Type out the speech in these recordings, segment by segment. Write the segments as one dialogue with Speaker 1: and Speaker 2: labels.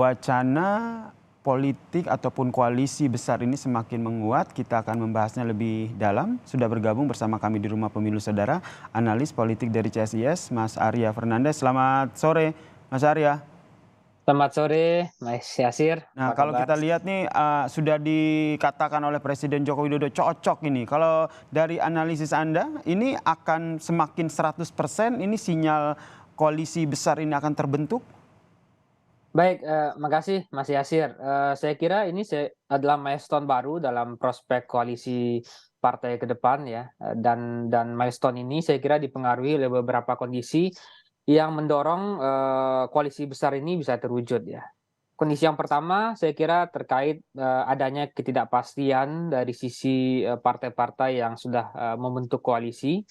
Speaker 1: wacana politik ataupun koalisi besar ini semakin menguat. Kita akan membahasnya lebih dalam. Sudah bergabung bersama kami di Rumah Pemilu Saudara, analis politik dari CSIS, Mas Arya Fernandes. Selamat sore, Mas Arya.
Speaker 2: Selamat sore, Mas Yasir.
Speaker 1: Nah,
Speaker 2: Apa
Speaker 1: kalau
Speaker 2: kabar?
Speaker 1: kita lihat nih, sudah dikatakan oleh Presiden Joko Widodo cocok ini. Kalau dari analisis Anda, ini akan semakin 100%, ini sinyal koalisi besar ini akan terbentuk?
Speaker 2: Baik, makasih Mas Yasir. Saya kira ini adalah milestone baru dalam prospek koalisi partai ke depan ya. Dan milestone ini saya kira dipengaruhi oleh beberapa kondisi yang mendorong koalisi besar ini bisa terwujud ya. Kondisi yang pertama saya kira terkait adanya ketidakpastian dari sisi partai-partai yang sudah membentuk koalisi,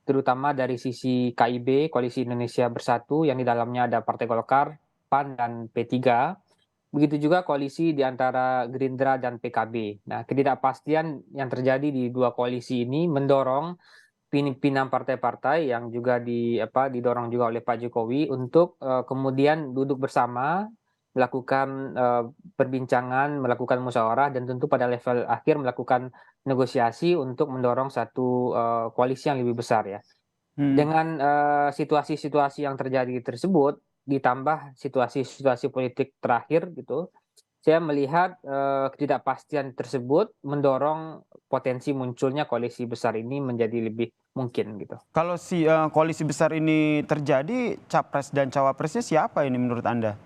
Speaker 2: terutama dari sisi KIB, Koalisi Indonesia Bersatu, yang di dalamnya ada Partai Golkar, PAN, dan P3. Begitu juga koalisi di antara Gerindra dan PKB. Nah, ketidakpastian yang terjadi di dua koalisi ini mendorong pimpinan partai-partai yang juga didorong juga oleh Pak Jokowi untuk kemudian duduk bersama, melakukan perbincangan, melakukan musyawarah, dan tentu pada level akhir melakukan negosiasi untuk mendorong satu koalisi yang lebih besar ya.
Speaker 1: Hmm.
Speaker 2: Dengan situasi-situasi yang terjadi tersebut, ditambah situasi-situasi politik terakhir gitu, saya melihat ketidakpastian tersebut mendorong potensi munculnya koalisi besar ini menjadi lebih mungkin gitu.
Speaker 1: Kalau koalisi besar ini terjadi, capres dan cawapresnya siapa ini menurut Anda?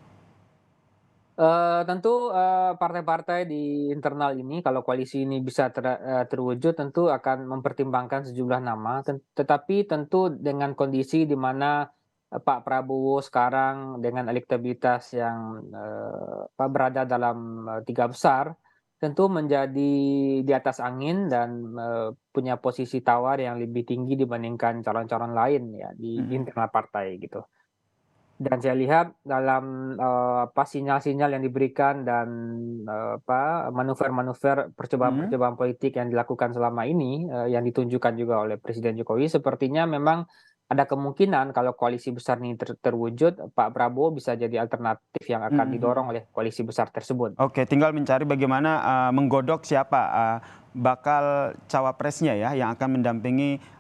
Speaker 2: Tentu partai-partai di internal ini kalau koalisi ini bisa terwujud tentu akan mempertimbangkan sejumlah nama, tetapi tentu dengan kondisi di mana Pak Prabowo sekarang dengan elektabilitas yang berada dalam 3 besar, tentu menjadi di atas angin dan punya posisi tawar yang lebih tinggi dibandingkan calon-calon lain ya di internal partai gitu. Dan saya lihat dalam sinyal-sinyal yang diberikan dan manuver-manuver percobaan-percobaan politik yang dilakukan selama ini, yang ditunjukkan juga oleh Presiden Jokowi, sepertinya memang ada kemungkinan kalau koalisi besar ini terwujud, Pak Prabowo bisa jadi alternatif yang akan didorong oleh koalisi besar tersebut.
Speaker 1: Oke, tinggal mencari bagaimana menggodok siapa bakal cawapresnya ya yang akan mendampingi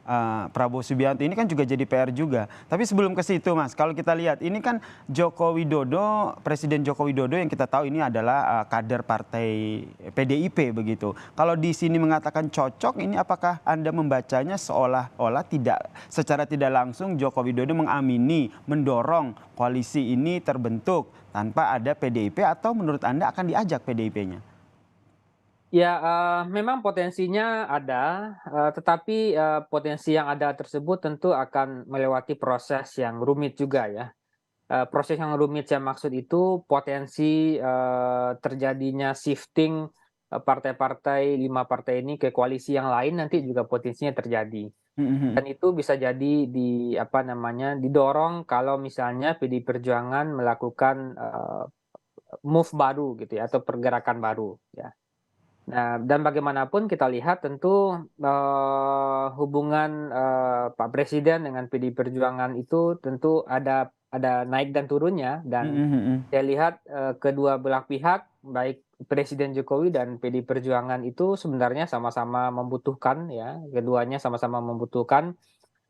Speaker 1: Prabowo Subianto. Ini kan juga jadi PR juga. Tapi sebelum ke situ, Mas, kalau kita lihat ini kan Presiden Joko Widodo yang kita tahu ini adalah kader partai PDIP begitu. Kalau di sini mengatakan cocok, ini apakah Anda membacanya seolah-olah secara tidak langsung Joko Widodo mengamini, mendorong koalisi ini terbentuk tanpa ada PDIP, atau menurut Anda akan diajak PDIP-nya?
Speaker 2: Ya, memang potensinya ada, tetapi potensi yang ada tersebut tentu akan melewati proses yang rumit juga ya. Proses yang rumit saya maksud itu potensi terjadinya shifting partai-partai, 5 partai ini ke koalisi yang lain nanti juga potensinya terjadi. Dan itu bisa jadi didorong kalau misalnya PD Perjuangan melakukan move baru gitu ya, atau pergerakan baru ya. Nah, dan bagaimanapun kita lihat tentu hubungan Pak Presiden dengan PD Perjuangan itu tentu ada naik dan turunnya, dan saya lihat kedua belah pihak baik Presiden Jokowi dan PD Perjuangan itu sebenarnya sama-sama membutuhkan ya, keduanya sama-sama membutuhkan,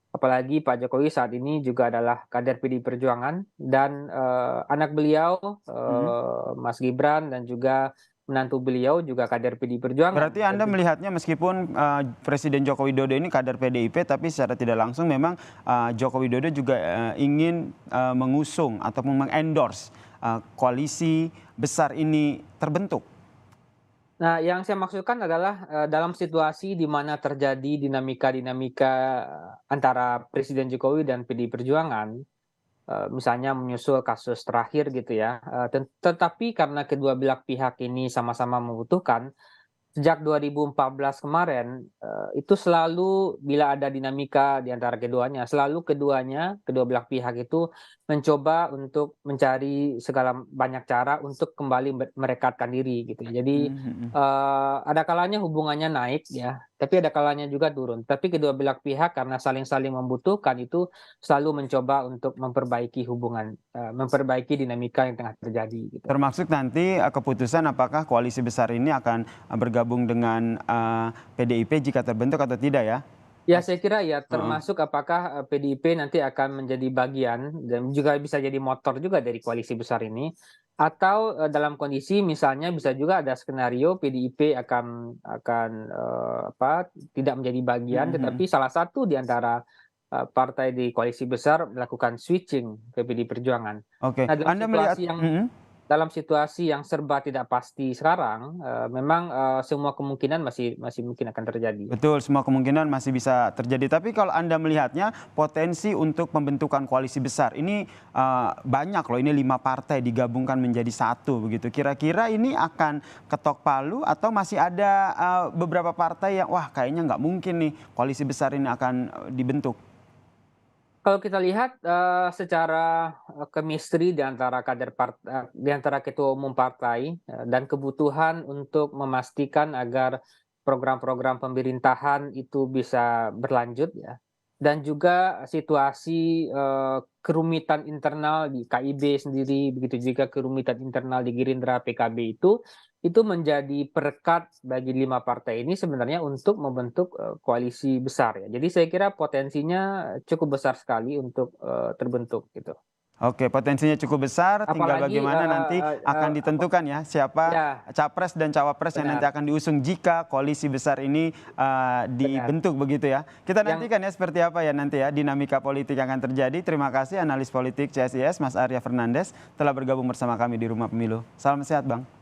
Speaker 2: apalagi Pak Jokowi saat ini juga adalah kader PD Perjuangan dan anak beliau Mas Gibran dan juga menantu beliau juga kader PD Perjuangan.
Speaker 1: Berarti Anda melihatnya meskipun Presiden Joko Widodo ini kader PDIP, tapi secara tidak langsung memang Joko Widodo juga ingin mengusung ataupun mengendorse koalisi besar ini terbentuk.
Speaker 2: Nah, yang saya maksudkan adalah dalam situasi di mana terjadi dinamika-dinamika antara Presiden Jokowi dan PD Perjuangan, misalnya menyusul kasus terakhir gitu ya, tetapi karena kedua belah pihak ini sama-sama membutuhkan, sejak 2014 kemarin, itu selalu bila ada dinamika di antara keduanya, selalu kedua belah pihak itu mencoba untuk mencari segala banyak cara untuk kembali merekatkan diri gitu. Jadi, ada kalanya hubungannya naik ya, tapi ada kalanya juga turun. Tapi kedua belah pihak karena saling-saling membutuhkan itu selalu mencoba untuk memperbaiki hubungan, memperbaiki dinamika yang tengah terjadi gitu.
Speaker 1: Termasuk nanti keputusan apakah koalisi besar ini akan bergabung dengan PDIP jika terbentuk atau tidak ya?
Speaker 2: Ya,
Speaker 1: Mas?
Speaker 2: saya kira ya,
Speaker 1: Heeh.
Speaker 2: termasuk apakah PDIP nanti akan menjadi bagian dan juga bisa jadi motor juga dari koalisi besar ini, atau dalam kondisi misalnya bisa juga ada skenario PDIP akan tidak menjadi bagian,
Speaker 1: Mhm,
Speaker 2: tetapi
Speaker 1: mhm.
Speaker 2: salah satu di antara partai di koalisi besar melakukan switching ke PD Perjuangan.
Speaker 1: Oke,
Speaker 2: Nah,
Speaker 1: Anda melihat
Speaker 2: dalam situasi yang serba tidak pasti sekarang, memang semua kemungkinan masih masih mungkin akan terjadi.
Speaker 1: betul, semua kemungkinan masih bisa terjadi. Tapi kalau Anda melihatnya potensi untuk pembentukan koalisi besar ini banyak loh, ini 5 partai digabungkan menjadi satu begitu. Kira-kira ini akan ketok palu atau masih ada beberapa partai yang wah kayaknya nggak mungkin nih koalisi besar ini akan dibentuk?
Speaker 2: Kalau kita lihat, secara, chemistry di antara ketua umum partai, dan kebutuhan untuk memastikan agar program-program pemerintahan itu bisa berlanjut ya, dan juga situasi, kerumitan internal di KIB sendiri, begitu juga kerumitan internal di Gerindra, PKB itu menjadi perekat bagi 5 partai ini sebenarnya untuk membentuk, koalisi besar ya. Jadi saya kira potensinya cukup besar sekali untuk, terbentuk gitu.
Speaker 1: Oke, potensinya cukup besar, tinggal
Speaker 2: Apalagi,
Speaker 1: bagaimana nanti akan ditentukan ya siapa
Speaker 2: ya,
Speaker 1: capres dan cawapres yang nanti
Speaker 2: benar
Speaker 1: akan diusung jika koalisi besar ini
Speaker 2: benar.
Speaker 1: dibentuk begitu ya. Kita
Speaker 2: Yang
Speaker 1: nantikan ya seperti apa ya nanti ya dinamika politik yang akan terjadi. Terima kasih analis politik CSIS Mas Arya Fernandes telah bergabung bersama kami di Rumah Pemilu. Salam sehat Bang.